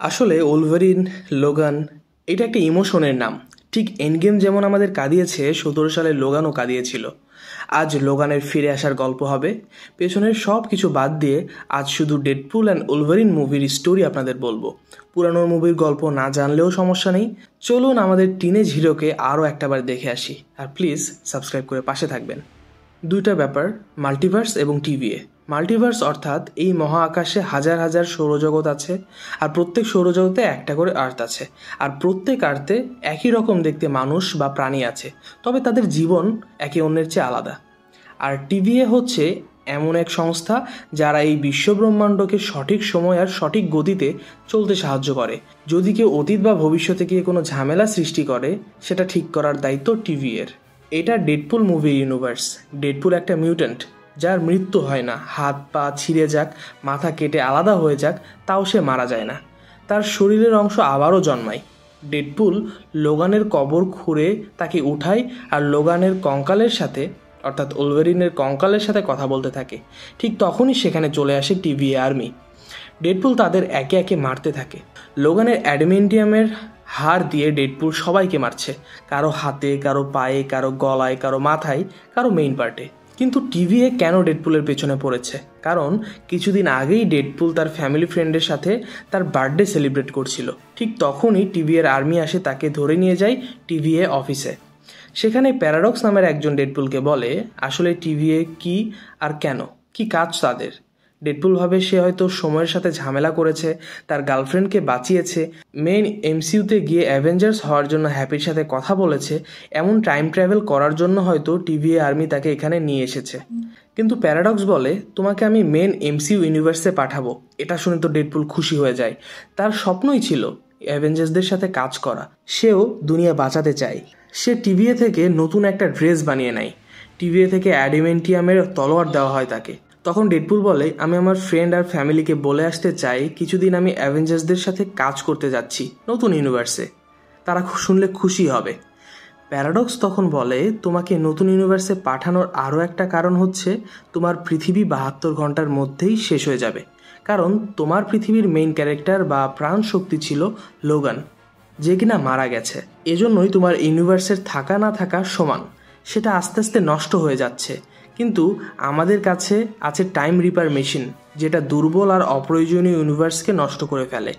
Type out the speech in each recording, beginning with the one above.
আসলে ওলভারিন, লোগান এটা একটা ইমোশনের নাম। ঠিক এন্ডগেম যেমন আমাদের কাঁদিয়েছে, 17 সালে লোগানও কাঁদিয়েছিল। আজ লোগানের ফিরে আসার গল্প হবে। পেছনের সব কিছু বাদ দিয়ে আজ শুধু ডেডপুল অ্যান্ড ওলভারিন মুভির স্টোরি আপনাদের বলবো। পুরানো মুভির গল্প না জানলেও সমস্যা নেই, চলুন আমাদের টিনেজ হিরোকে আরও একটাবার দেখে আসি। আর প্লিজ সাবস্ক্রাইব করে পাশে থাকবেন। দুইটা ব্যাপার, মাল্টিভার্স এবং টিভিএ। মাল্টিভার্স অর্থাৎ এই মহাআকাশে হাজার হাজার সৌরজগৎ আছে, আর প্রত্যেক সৌরজগতে একটা করে আর্থ আছে, আর প্রত্যেক আর্থে একই রকম দেখতে মানুষ বা প্রাণী আছে, তবে তাদের জীবন একে অন্যের চেয়ে আলাদা। আর টিভিএ হচ্ছে এমন এক সংস্থা যারা এই বিশ্বব্রহ্মাণ্ডকে সঠিক সময় আর সঠিক গতিতে চলতে সাহায্য করে। যদি কেউ অতীত বা ভবিষ্যতে গিয়ে কোনো ঝামেলা সৃষ্টি করে, সেটা ঠিক করার দায়িত্ব টিভিএর। এটা ডেডপুল মুভির ইউনিভার্স। ডেডপুল একটা মিউট্যান্ট, যার মৃত্যু হয় না। হাত পা ছিঁড়ে যাক, মাথা কেটে আলাদা হয়ে যাক, তাও সে মারা যায় না। তার শরীরের অংশ আবারও জন্মায়। ডেডপুল লোগানের কবর খুঁড়ে তাকে উঠায়, আর লোগানের কঙ্কালের সাথে অর্থাৎ ওলভারিনের কঙ্কালের সাথে কথা বলতে থাকে। ঠিক তখনই সেখানে চলে আসে টিভিএ আর্মি। ডেডপুল তাদের একে একে মারতে থাকে। লোগানের অ্যাডামেন্টিয়ামের হাড় দিয়ে ডেডপুল সবাইকে মারছে, কারো হাতে, কারো পায়ে, কারো গলায়, কারো মাথায়, কারো মেইন পার্টে। কিন্তু টিভিএ কেন ডেডপুলের পেছনে পড়েছে? কারণ কিছুদিন আগেই ডেডপুল তার ফ্যামিলি ফ্রেন্ডের সাথে তার বার্থডে সেলিব্রেট করছিল। ঠিক তখনই টিভিএর আর্মি আসে, তাকে ধরে নিয়ে যায় টিভিএ অফিসে। সেখানে প্যারাডক্স নামের একজন ডেডপুলকে বলে আসলে টিভিএ কি আর কেন, কি কাজ তাদের। ডেডপুল ভাবে সে হয়তো সময়ের সাথে ঝামেলা করেছে, তার গার্লফ্রেন্ডকে বাঁচিয়েছে, মেইন এমসিইউতে গিয়ে অ্যাভেঞ্জার্স হওয়ার জন্য হ্যাপির সাথে কথা বলেছে। এমন টাইম ট্রাভেল করার জন্য হয়তো টিভিএ আর্মি তাকে এখানে নিয়ে এসেছে। কিন্তু প্যারাডক্স বলে তোমাকে আমি মেন এমসিইউ ইউনিভার্সে পাঠাবো। এটা শুনে তো ডেডপুল খুশি হয়ে যায়। তার স্বপ্নই ছিল অ্যাভেঞ্জার্সদের সাথে কাজ করা। সেও দুনিয়া বাঁচাতে চায়। সে টিভিএ থেকে নতুন একটা ড্রেস বানিয়ে নেয়। টিভিএ থেকে অ্যাডামেন্টিয়ামের তলোয়ার দেওয়া হয় তাকে। তখন ডেডপুল বলে আমি আমার ফ্রেন্ড আর ফ্যামিলিকে বলে আসতে চাই কিছুদিন আমি অ্যাভেঞ্জার্সদের সাথে কাজ করতে যাচ্ছি নতুন ইউনিভার্সে। তারা শুনলে খুশি হবে। প্যারাডক্স তখন বলে তোমাকে নতুন ইউনিভার্সে পাঠানোর আরও একটা কারণ হচ্ছে তোমার পৃথিবী 72 ঘন্টার মধ্যেই শেষ হয়ে যাবে। কারণ তোমার পৃথিবীর মেইন ক্যারেক্টার বা প্রাণ শক্তি ছিল লোগান, যে কিনা মারা গেছে। এজন্যই তোমার ইউনিভার্সের থাকা না থাকা সমান, সেটা আস্তে আস্তে নষ্ট হয়ে যাচ্ছে। কিন্তু আমাদের কাছে আছে টাইম রিপার মেশিন, যেটা দুর্বল আর অপ্রয়োজনীয় ইউনিভার্সকে নষ্ট করে ফেলে।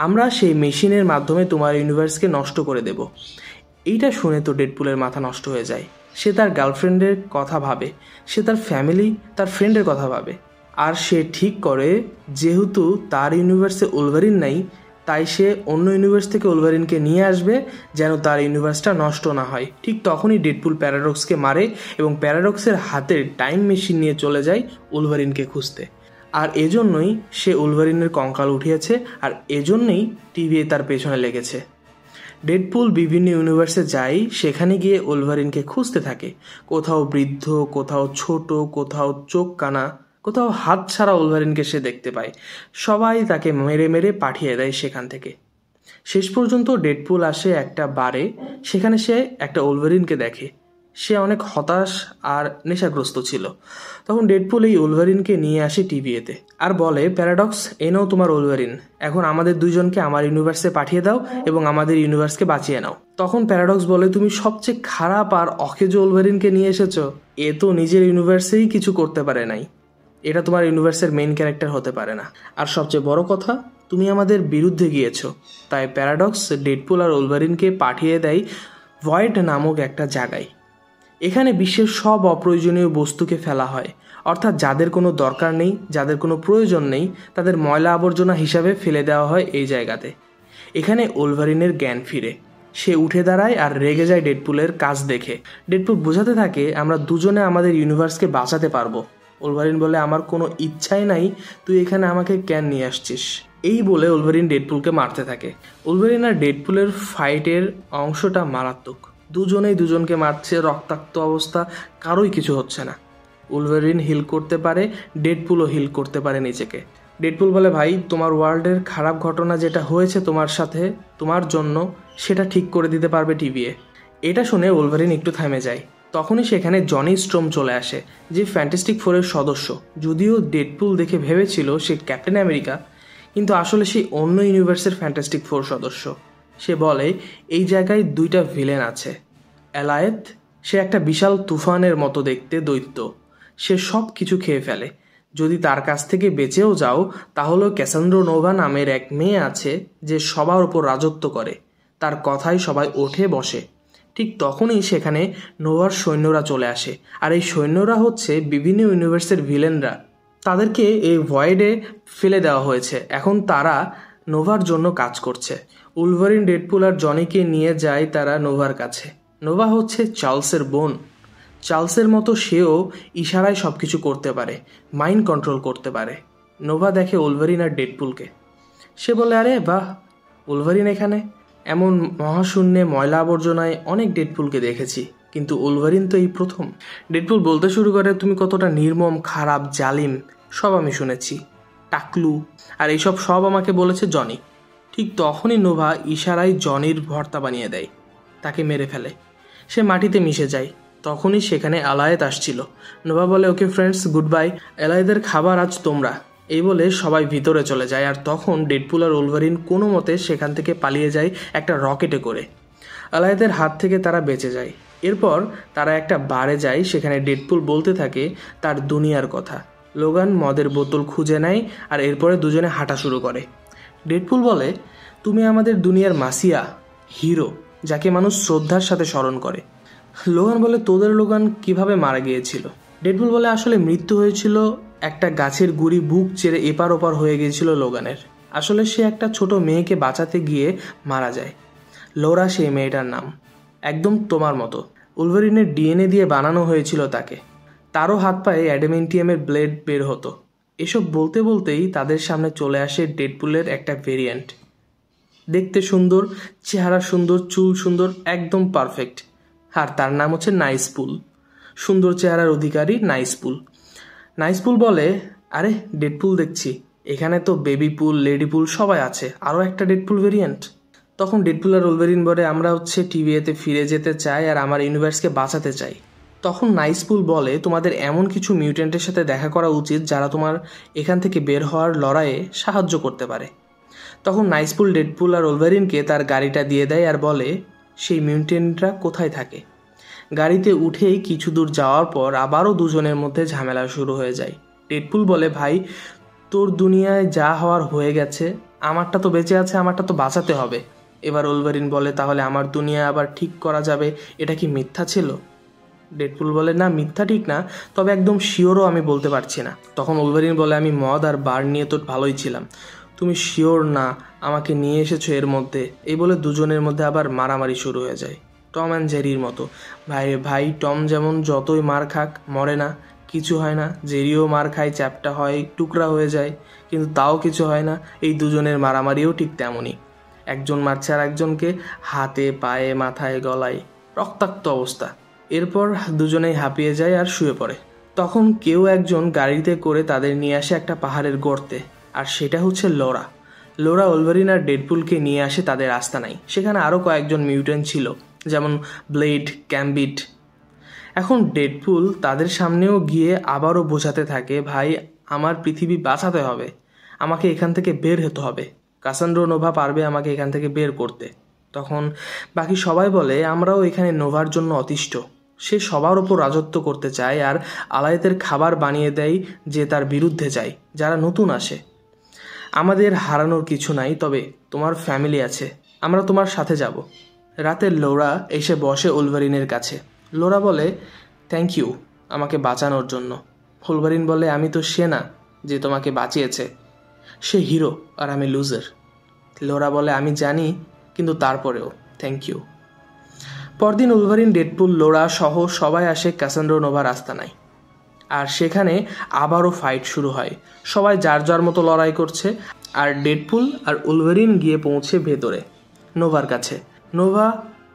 আমরা সেই মেশিনের মাধ্যমে তোমার ইউনিভার্সকে নষ্ট করে দেব। এইটা শুনে তো ডেডপুলের মাথা নষ্ট হয়ে যায়। সে তার গার্লফ্রেন্ডের কথা ভাবে, সে তার ফ্যামিলি, তার ফ্রেন্ডের কথা ভাবে। আর সে ঠিক করে যেহেতু তার ইউনিভার্সে ওলভারিন নাই, তাই সে অন্য ইউনিভার্স থেকে ওলভারিনকে নিয়ে আসবে যেন তার ইউনিভার্সটা নষ্ট না হয়। ঠিক তখনই ডেডপুল প্যারাডক্সকে মারে এবং প্যারাডক্সের হাতের টাইম মেশিন নিয়ে চলে যায় ওলভারিনকে খুঁজতে। আর এজন্যই সে ওলভারিনের কঙ্কাল উঠিয়েছে, আর এজন্যই টিভিএ তার পেছনে লেগেছে। ডেডপুল বিভিন্ন ইউনিভার্সে যায়, সেখানে গিয়ে ওলভারিনকে খুঁজতে থাকে। কোথাও বৃদ্ধ, কোথাও ছোট, কোথাও চোখ কানা, কোথাও হাত ছাড়া ওলভারিনকে সে দেখতে পায়। সবাই তাকে মেরে মেরে পাঠিয়ে দেয় সেখান থেকে। শেষ পর্যন্ত ডেডপুল আসে একটা বারে, সেখানে সে একটা ওলভারিনকে দেখে। সে অনেক হতাশ আর নেশাগ্রস্ত ছিল। তখন ডেডপুল এই ওলভারিনকে নিয়ে আসে টিভিএতে আর বলে প্যারাডক্স, এ নাও তোমার ওলভারিন, এখন আমাদের দুইজনকে আমার ইউনিভার্সে পাঠিয়ে দাও এবং আমাদের ইউনিভার্সকে বাঁচিয়ে নাও। তখন প্যারাডক্স বলে তুমি সবচেয়ে খারাপ আর অকেজো ওলভারিনকে নিয়ে এসেছো। এ তো নিজের ইউনিভার্সেই কিছু করতে পারে নাই, এটা তোমার ইউনিভার্সের মেইন ক্যারেক্টার হতে পারে না। আর সবচেয়ে বড় কথা, তুমি আমাদের বিরুদ্ধে গিয়েছো। তাই প্যারাডক্স ডেডপুল আর ওলভারিনকে পাঠিয়ে দেয় ভয়েড নামক একটা জায়গায়। এখানে বিশ্বের সব অপ্রয়োজনীয় বস্তুকে ফেলা হয়, অর্থাৎ যাদের কোনো দরকার নেই, যাদের কোনো প্রয়োজন নেই, তাদের ময়লা আবর্জনা হিসাবে ফেলে দেওয়া হয় এই জায়গাতে। এখানে ওলভারিনের জ্ঞান ফিরে, সে উঠে দাঁড়ায় আর রেগে যায় ডেডপুলের কাজ দেখে। ডেডপুল বোঝাতে থাকে আমরা দুজনে আমাদের ইউনিভার্সকে বাঁচাতে পারবো। ওলভারিন বলে আমার কোনো ইচ্ছাই নাই, তুই এখানে আমাকে কেন নিয়ে আসছিস। এই বলে ওলভারিন ডেডপুলকে মারতে থাকে। ওলভারিন আর ডেডপুলের ফাইটের অংশটা মারাত্মক। দুজনেই দুজনকে মারছে, রক্তাক্ত অবস্থা, কারোই কিছু হচ্ছে না। ওলভারিন হিল করতে পারে, ডেডপুলও হিল করতে পারে নিজেকে। ডেডপুল বলে ভাই, তোমার ওয়ার্ল্ডের খারাপ ঘটনা যেটা হয়েছে তোমার সাথে, তোমার জন্য, সেটা ঠিক করে দিতে পারবে টিভিএ। এটা শুনে ওলভারিন একটু থেমে যায়। তখনই সেখানে জনি স্ট্রোম চলে আসে, যে ফ্যান্টাস্টিক ফোরের সদস্য। যদিও ডেডপুল দেখে ভেবেছিল সে ক্যাপ্টেন আমেরিকা, কিন্তু আসলে সেই অন্য ইউনিভার্সের ফ্যান্টাস্টিক ফোর সদস্য। সে বলে এই জায়গায় দুইটা ভিলেন আছে। অ্যালায়েথ, সে একটা বিশাল তুফানের মতো দেখতে দৈত্য, সে সব কিছু খেয়ে ফেলে। যদি তার কাছ থেকে বেঁচেও যাও তাহলেও ক্যাসান্দ্রো নোভা নামের এক মেয়ে আছে যে সবার ওপর রাজত্ব করে, তার কথায় সবাই ওঠে বসে। ঠিক তখনই সেখানে নোভার সৈন্যরা চলে আসে, আর এই সৈন্যরা হচ্ছে বিভিন্ন ইউনিভার্সের ভিলেনরা। তাদেরকে এই ভয়েডে ফেলে দেওয়া হয়েছে, এখন তারা নোভার জন্য কাজ করছে। উলভারিন, ডেডপুল আর জনিকে নিয়ে যায় তারা নোভার কাছে। নোভা হচ্ছে চার্লসের বোন। চার্লসের মতো সেও ইশারায় সব কিছু করতে পারে, মাইন্ড কন্ট্রোল করতে পারে। নোভা দেখে উলভারিন আর ডেডপুলকে, সে বলে আরে বাহ, উলভারিন এখানে। এমন মহাশূন্যে ময়লা আবর্জনায় অনেক ডেডপুলকে দেখেছি, কিন্তু উলভারিন তো এই প্রথম। ডেডপুল বলতে শুরু করে তুমি কতটা নির্মম, খারাপ, জালিম সব আমি শুনেছি, টাকলু, আর এইসব সব আমাকে বলেছে জনি। ঠিক তখনই নোভা ইশারায় জনির ভর্তা বানিয়ে দেয়, তাকে মেরে ফেলে। সে মাটিতে মিশে যায়। তখনই সেখানে অ্যালায়েথ আসছিল। নোভা বলে ওকে ফ্রেন্ডস, গুড বাই, অ্যালায়েথের খাবার আজ তোমরা। এই বলে সবাই ভিতরে চলে যায়, আর তখন ডেডপুল আর উলভারিন কোনো মতে সেখান থেকে পালিয়ে যায় একটা রকেটে করে। অ্যালায়েথের হাত থেকে তারা বেঁচে যায়। এরপর তারা একটা বারে যায়, সেখানে ডেডপুল বলতে থাকে তার দুনিয়ার কথা। লোগান মদের বোতল খুঁজে নেয়, আর এরপরে দুজনে হাঁটা শুরু করে। ডেডপুল বলে তুমি আমাদের দুনিয়ার মাসিয়া, হিরো, যাকে মানুষ শ্রদ্ধার সাথে স্মরণ করে। লোগান বলে তোদের লোগান কিভাবে মারা গিয়েছিল? ডেডপুল বলে আসলে মৃত্যু হয়েছিল একটা গাছের গুড়ি বুক চেড়ে এপার ওপার হয়ে গিয়েছিল লোগানের। আসলে সে একটা ছোট মেয়েকে বাঁচাতে গিয়ে মারা যায়। লোরা সেই মেয়েটার নাম, একদম তোমার মতো। উলভারিনের ডিএনএ দিয়ে বানানো হয়েছিল তাকে। তারও হাত পায়ে অ্যাডামেন্টিয়ামের ব্লেড বের হতো। এসব বলতে বলতেই তাদের সামনে চলে আসে ডেডপুলের একটা ভেরিয়েন্ট। দেখতে সুন্দর, চেহারা সুন্দর, চুল সুন্দর, একদম পারফেক্ট। আর তার নাম হচ্ছে নাইসপুল। সুন্দর চেহারার অধিকারী নাইসপুল। নাইসপুল বলে আরে ডেডপুল, দেখছি এখানে তো বেবি পুল, লেডি পুল সবাই আছে, আরও একটা ডেডপুল ভেরিয়েন্ট। তখন ডেডপুল আর উলভারিন বলে আমরা হচ্ছে টিভিএতে ফিরে যেতে চাই আর আমার ইউনিভার্সকে বাঁচাতে চাই। তখন নাইসপুল বলে তোমাদের এমন কিছু মিউটেন্টের সাথে দেখা করা উচিত যারা তোমার এখান থেকে বের হওয়ার লড়াইয়ে সাহায্য করতে পারে। তখন নাইসপুল ডেডপুল আর উলভারিনকে তার গাড়িটা দিয়ে দেয় আর বলে সেই মিউটেন্টরা কোথায় থাকে। গাড়িতে উঠেই কিছু দূর যাওয়ার পর আবারও দুজনের মধ্যে ঝামেলা শুরু হয়ে যায়। ডেডপুল বলে ভাই, তোর দুনিয়ায় যা হওয়ার হয়ে গেছে, আমারটা তো বেঁচে আছে, আমারটা তো বাঁচাতে হবে। এবার উলভারিন বলে তাহলে আমার দুনিয়া আবার ঠিক করা যাবে, এটা কি মিথ্যা ছিল? ডেডপুল বলে না, মিথ্যা ঠিক না, তবে একদম শিওরও আমি বলতে পারছি না। তখন উলভারিন বলে আমি মদ আর বার নিয়ে তো ভালোই ছিলাম, তুমি শিওর না আমাকে নিয়ে এসেছো এর মধ্যে? এই বলে দুজনের মধ্যে আবার মারামারি শুরু হয়ে যায়, টম অ্যান্ড জেরির মতো। ভাই টম যেমন যতই মার খাক মরে না, কিছু হয় না। জেরিও মার খায়, চ্যাপটা হয়, টুকরা হয়ে যায়, কিন্তু তাও কিছু হয় না। এই দুজনের মারামারিও ঠিক তেমনই। একজন মারছে আর একজনকে, হাতে, পায়ে, মাথায়, গলায়, রক্তাক্ত অবস্থা। এরপর দুজনেই হাঁপিয়ে যায় আর শুয়ে পড়ে। তখন কেউ একজন গাড়িতে করে তাদের নিয়ে আসে একটা পাহাড়ের গর্তে, আর সেটা হচ্ছে লোরা। লোরা উলভারিন আর ডেডপুলকে নিয়ে আসে তাদের আস্তানায়। সেখানে আরও কয়েকজন মিউটেন্ট ছিল, যেমন ব্লেড, গ্যাম্বিট। এখন ডেডপুল তাদের সামনেও গিয়ে আবারও বোঝাতে থাকে ভাই, আমার পৃথিবী বাঁচাতে হবে, আমাকে এখান থেকে বের হতে হবে, কাসান্দ্রো নোভা পারবে আমাকে এখান থেকে বের করতে। তখন বাকি সবাই বলে আমরাও এখানে নোভার জন্য অতিষ্ঠ, সে সবার ওপর রাজত্ব করতে চায় আর আলায়েতের খাবার বানিয়ে দেয় যে তার বিরুদ্ধে যায়, যারা নতুন আসে। আমাদের হারানোর কিছু নাই, তবে তোমার ফ্যামিলি আছে, আমরা তোমার সাথে যাব। রাতে লোরা এসে বসে উলভারিনের কাছে। লোরা বলে থ্যাংক ইউ আমাকে বাঁচানোর জন্য। উলভারিন বলে আমি তো সে না যে তোমাকে বাঁচিয়েছে, সে হিরো আর আমি লুজার। লোরা বলে আমি জানি, কিন্তু তারপরেও থ্যাংক ইউ। পরদিন উলভারিন, ডেডপুল, লোরা সহ সবাই আসে ক্যাসান্দ্রো নোভার আস্তানায়, আর সেখানে আবারও ফাইট শুরু হয়। সবাই যার যার মতো লড়াই করছে, আর ডেডপুল আর উলভারিন গিয়ে পৌঁছে ভেতরে নোভার কাছে। নোভা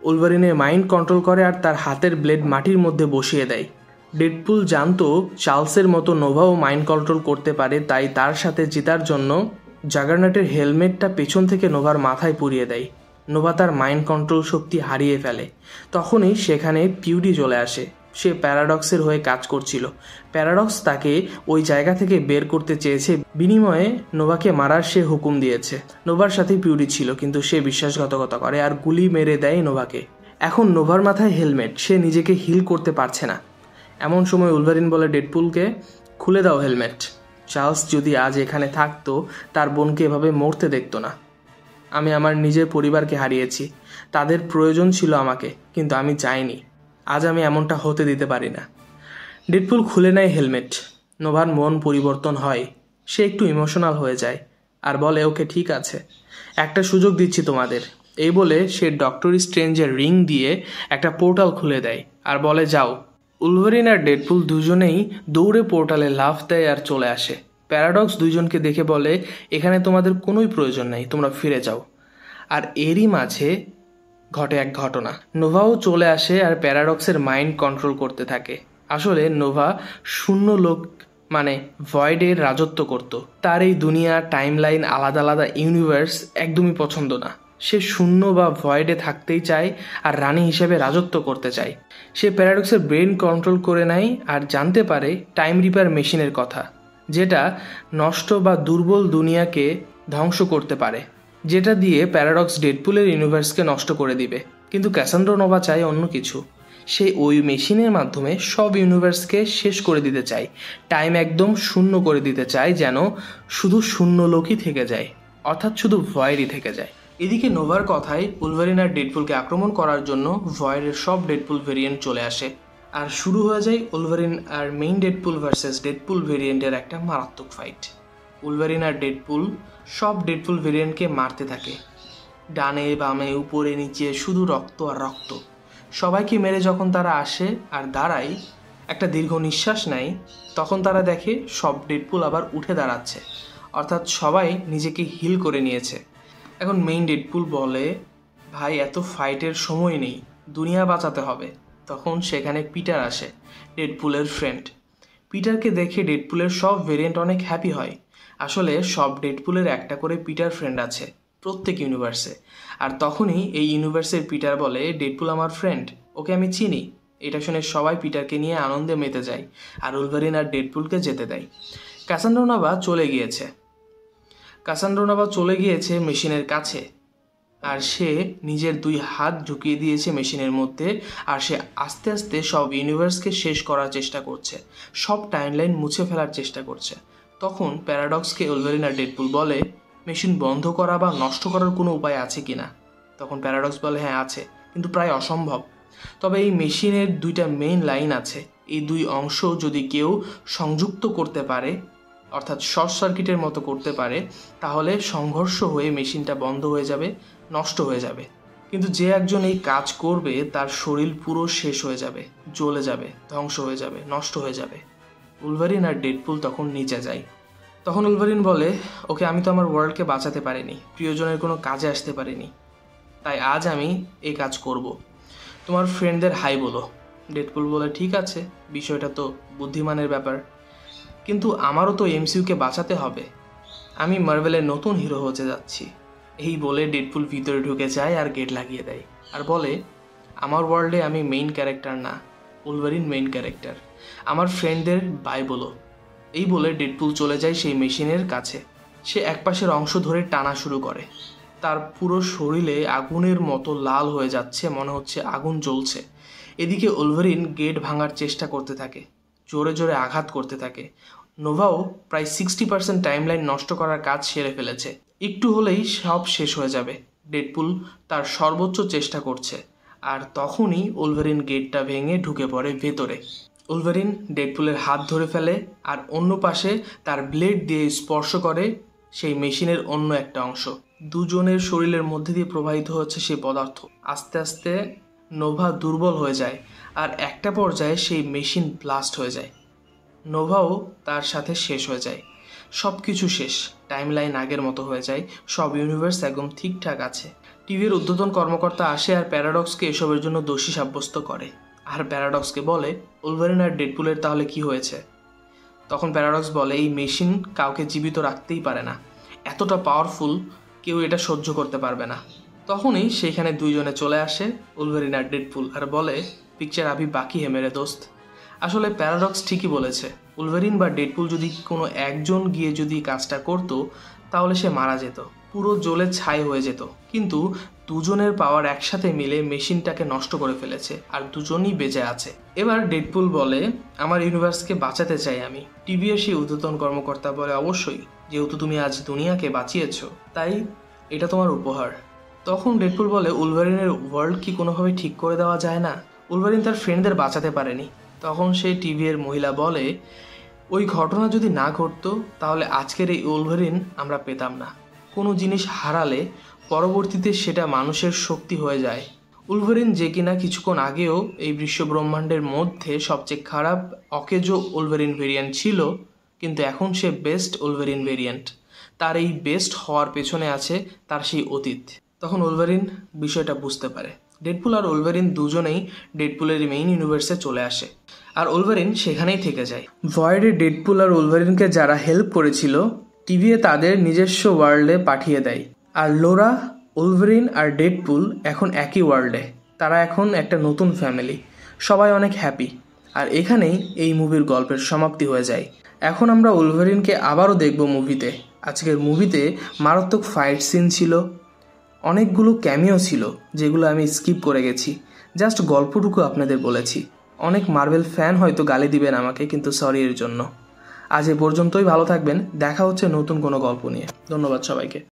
উলভারিনের মাইন্ড কন্ট্রোল করে আর তার হাতের ব্লেড মাটির মধ্যে বসিয়ে দেয়। ডেডপুল জানতো চার্লসের মতো নোভাও মাইন্ড কন্ট্রোল করতে পারে, তাই তার সাথে জেতার জন্য জাগারনাটের হেলমেটটা পেছন থেকে নোভার মাথায় পুরিয়ে দেয়। নোভা তার মাইন্ড কন্ট্রোল শক্তি হারিয়ে ফেলে। তখনই সেখানে পিউডি চলে আসে। সে প্যারাডক্সের হয়ে কাজ করছিল। প্যারাডক্স তাকে ওই জায়গা থেকে বের করতে চেয়েছে, বিনিময়ে নোভাকে মারার সে হুকুম দিয়েছে। নোভার সাথে পিউরি ছিল, কিন্তু সে বিশ্বাসঘাতকতা করে আর গুলি মেরে দেয় নোভাকে। এখন নোভার মাথায় হেলমেট, সে নিজেকে হিল করতে পারছে না। এমন সময় উলভারিন বলে ডেডপুলকে, খুলে দাও হেলমেট। চার্লস যদি আজ এখানে থাকতো তার বোনকে এভাবে মরতে দেখতো না। আমি আমার নিজের পরিবারকে হারিয়েছি, তাদের প্রয়োজন ছিল আমাকে, কিন্তু আমি চাইনি। আজ আমি এমনটা হতে দিতে পারি না। ডেডপুল খুলে নেয় হেলমেট। নোভার মন পরিবর্তন হয়, সে একটু ইমোশনাল হয়ে যায় আর বলে, ওকে ঠিক আছে, একটা সুযোগ দিচ্ছি তোমাদের। এই বলে সে ডক্টর স্ট্রেঞ্জের রিং দিয়ে একটা পোর্টাল খুলে দেয় আর বলে, যাও। উলভারিন আর ডেডপুল দুজনেই দৌড়ে পোর্টালে লাফ দেয় আর চলে আসে। প্যারাডক্স দুইজনকে দেখে বলে, এখানে তোমাদের কোনোই প্রয়োজন নেই, তোমরা ফিরে যাও। আর এরই মাঝে ঘটে এক ঘটনা। নোভাও চলে আসে আর প্যারাডক্সের মাইন্ড কন্ট্রোল করতে থাকে। আসলে নোভা শূন্য লোক মানে ভয়েডের রাজত্ব করত। তার এই দুনিয়া, টাইম লাইন, আলাদা আলাদা ইউনিভার্স একদমই পছন্দ না। সে শূন্য বা ভয়েডে থাকতেই চায় আর রানী হিসেবে রাজত্ব করতে চায়। সে প্যারাডক্সের ব্রেন কন্ট্রোল করে নেয় আর জানতে পারে টাইম রিপার মেশিনের কথা, যেটা নষ্ট বা দুর্বল দুনিয়াকে ধ্বংস করতে পারে, যেটা দিয়ে প্যারাডক্স ডেডপুলের ইউনিভার্সকে নষ্ট করে দিবে। কিন্তু ক্যাসান্দ্রা নোভা চায় অন্য কিছু। সে ওই মেশিনের মাধ্যমে সব ইউনিভার্সকে শেষ করে দিতে চায়, টাইম একদম শূন্য করে দিতে চায়, যেন শুধু শূন্য লোকই থেকে যায়, অর্থাৎ শুধু ভয়েডই থেকে যায়। এদিকে নোভার কথায় উলভারিন আর ডেডপুলকে আক্রমণ করার জন্য ভয়েডের সব ডেডপুল ভেরিয়েন্ট চলে আসে আর শুরু হয়ে যায় উলভারিন আর মেইন ডেডপুল ভার্সেস ডেডপুল ভেরিয়েন্টের একটা মারাত্মক ফাইট। উলভারিন আর ডেডপুল সব ডেডপুল ভেরিয়েন্টকে মারতে থাকে, ডানে বামে উপরে নিচে শুধু রক্ত আর রক্ত। সবাইকে মেরে যখন তারা আসে আর দাঁড়ায়, একটা দীর্ঘ নিঃশ্বাস নেয়, তখন তারা দেখে সব ডেডপুল আবার উঠে দাঁড়াচ্ছে, অর্থাৎ সবাই নিজেকে হিল করে নিয়েছে। এখন মেইন ডেডপুল বলে, ভাই এত ফাইটের সময় নেই, দুনিয়া বাঁচাতে হবে। তখন সেখানে পিটার আসে, ডেডপুলের ফ্রেন্ড। পিটারকে দেখে ডেডপুলের সব ভেরিয়েন্ট অনেক হ্যাপি হয়। আসলে সব ডেডপুলের একটা করে পিটার ফ্রেন্ড আছে প্রত্যেক ইউনিভার্সে। আর তখনই এই ইউনিভার্সের পিটার বলে, ডেডপুল আমার ফ্রেন্ড, ওকে আমি চিনি। এটা শুনে সবাই পিটারকে নিয়ে আনন্দে মেতে যায় আর উলভারিন আর ডেডপুলকে যেতে দেয়। ক্যাসান্দ্রা নোভা চলে গিয়েছে মেশিনের কাছে, আর সে নিজের 2 হাত ঢুকিয়ে দিয়েছে মেশিনের মধ্যে, আর সে আস্তে আস্তে সব ইউনিভার্সকে শেষ করার চেষ্টা করছে, সব টাইমলাইন মুছে ফেলার চেষ্টা করছে। তখন প্যারাডক্সকে উলভারিন আর ডেডপুল বলে, মেশিন বন্ধ করা বা নষ্ট করার কোনো উপায় আছে কিনা। তখন প্যারাডক্স বলে, হ্যাঁ আছে, কিন্তু প্রায় অসম্ভব। তবে এই মেশিনের 2টা মেইন লাইন আছে, এই 2 অংশ যদি কেউ সংযুক্ত করতে পারে, অর্থাৎ শর্ট সার্কিটের মতো করতে পারে, তাহলে সংঘর্ষ হয়ে মেশিনটা বন্ধ হয়ে যাবে, নষ্ট হয়ে যাবে। কিন্তু যে একজন এই কাজ করবে তার শরীর পুরো শেষ হয়ে যাবে, জ্বলে যাবে, ধ্বংস হয়ে যাবে, নষ্ট হয়ে যাবে। উলভারিন আর ডেডপুল তখন নিচে যায়। তখন উলভারিন বলে, ওকে আমি তো আমার ওয়ার্ল্ডকে বাঁচাতে পারিনি, প্রিয়জনের কোনো কাজে আসতে পারিনি, তাই আজ আমি এই কাজ করব। তোমার ফ্রেন্ডদের হাই বলো। ডেডপুল বলে, ঠিক আছে, বিষয়টা তো বুদ্ধিমানের ব্যাপার, কিন্তু আমারও তো এমসিইউকে বাঁচাতে হবে, আমি মার্ভেলের নতুন হিরো হতে যাচ্ছি। এই বলে ডেডপুল ভিতরে ঢুকে যায় আর গেট লাগিয়ে দেয় আর বলে, আমার ওয়ার্ল্ডে আমি মেইন ক্যারেক্টার না, উলভারিন মেইন ক্যারেক্টার, আমার ফ্রেন্ডদের বাই বলো। এই বলে ডেডপুল চলে যায় সেই মেশিনের কাছে। সে একপাশের অংশ ধরে টানা শুরু করে, তার পুরো শরীরে আগুনের মতো লাল হয়ে যাচ্ছে, মনে হচ্ছে আগুন জ্বলছে। এদিকে উলভারিন গেট ভাঙার চেষ্টা করতে থাকে, জোরে জোরে আঘাত করতে থাকে। নোভাও প্রায় 60% টাইমলাইন নষ্ট করার কাজ সেরে ফেলেছে, একটু হলেই সব শেষ হয়ে যাবে। ডেডপুল তার সর্বোচ্চ চেষ্টা করছে, আর তখনই উলভারিন গেটটা ভেঙে ঢুকে পড়ে ভেতরে। উলভারিন ডেডপুলের হাত ধরে ফেলে আর অন্য পাশে তার ব্লেড দিয়ে স্পর্শ করে সেই মেশিনের অন্য একটা অংশ। দুজনের শরীরের মধ্যে দিয়ে প্রবাহিত হচ্ছে সেই পদার্থ। আস্তে আস্তে নোভা দুর্বল হয়ে যায় আর একটা পর্যায়ে সেই মেশিন ব্লাস্ট হয়ে যায়। নোভাও তার সাথে শেষ হয়ে যায়, সব কিছু শেষ, টাইমলাইন আগের মতো হয়ে যায়, সব ইউনিভার্স একদম ঠিকঠাক আছে। টিভির ঊর্ধ্বতন কর্মকর্তা আসে আর প্যারাডক্সকে এসবের জন্য দোষী সাব্যস্ত করে, আর প্যারাডক্সকে বলে, উলভারিন আর ডেডপুলের তাহলে কি হয়েছে। তখন প্যারাডক্স বলে, এই মেশিন কাউকে জীবিত রাখতেই পারে না, এতটা পাওয়ারফুল, কেউ এটা সহ্য করতে পারবে না। তখনই সেইখানে দুইজনে চলে আসে, উলভারিন আর ডেডপুল, আর বলে, পিকচার আভি বাকি হে মেরে দোস্ত। আসলে প্যারাডক্স ঠিকই বলেছে, উলভারিন বা ডেডপুল যদি কোনো একজন গিয়ে যদি কাজটা করতো তাহলে সে মারা যেত, পুরো জ্বলে ছাই হয়ে যেত। কিন্তু দুজনের পাওয়ার একসাথে মিলে মেশিনটাকে নষ্ট করে ফেলেছে আর দুজনই বেঁচে আছে। এবার ডেডপুল বলে, আমার ইউনিভার্সকে বাঁচাতে চাই আমি। টিভিএর সেই ঊর্ধ্বতন কর্মকর্তা বলে, অবশ্যই, যেহেতু তুমি আজ দুনিয়াকে বাঁচিয়েছ তাই এটা তোমার উপহার। তখন ডেডপুল বলে, উলভারিনের ওয়ার্ল্ড কি কোনোভাবে ঠিক করে দেওয়া যায় না? উলভারিন তার ফ্রেন্ডদের বাঁচাতে পারেনি। তখন সেই টিভিএর মহিলা বলে, ওই ঘটনা যদি না ঘটতো তাহলে আজকের এই উলভারিন আমরা পেতাম না। কোনো জিনিস হারালে পরবর্তীতে সেটা মানুষের শক্তি হয়ে যায়। উলভারিন যে কিনা কিছুক্ষণ আগেও এই বিশ্ব ব্রহ্মাণ্ডের মধ্যে সবচেয়ে খারাপ অকেজো উলভারিন ভেরিয়েন্ট ছিল, কিন্তু এখন সে বেস্ট উলভারিন ভেরিয়েন্ট। তার এই বেস্ট হওয়ার পেছনে আছে তার সেই অতীত। তখন উলভারিন বিষয়টা বুঝতে পারে। ডেডপুল আর উলভারিন দুজনেই ডেডপুলের মেইন ইউনিভার্সে চলে আসে আর উলভারিন সেখানেই থেকে যায়। ভয়েডে ডেডপুল আর উলভারিনকে যারা হেল্প করেছিল টিভিএ তাদের নিজস্ব ওয়ার্ল্ডে পাঠিয়ে দেয়। আর লোরা, উলভারিন আর ডেডপুল এখন একই ওয়ার্ল্ডে। তারা এখন একটা নতুন ফ্যামিলি, সবাই অনেক হ্যাপি। আর এখানেই এই মুভির গল্পের সমাপ্তি হয়ে যায়। এখন আমরা উলভারিনকে আবারও দেখব মুভিতে। আজকের মুভিতে মারাত্মক ফাইট সিন ছিল, অনেকগুলো ক্যামিও ছিল যেগুলো আমি স্কিপ করে গেছি, জাস্ট গল্পটুকু আপনাদের বলেছি। অনেক মার্ভেল ফ্যান হয়তো গালি দিবেন আমাকে, কিন্তু সরি এর জন্য। আজ এ পর্যন্তই, ভালো থাকবেন, দেখা হচ্ছে নতুন কোনো গল্প নিয়ে। ধন্যবাদ সবাইকে।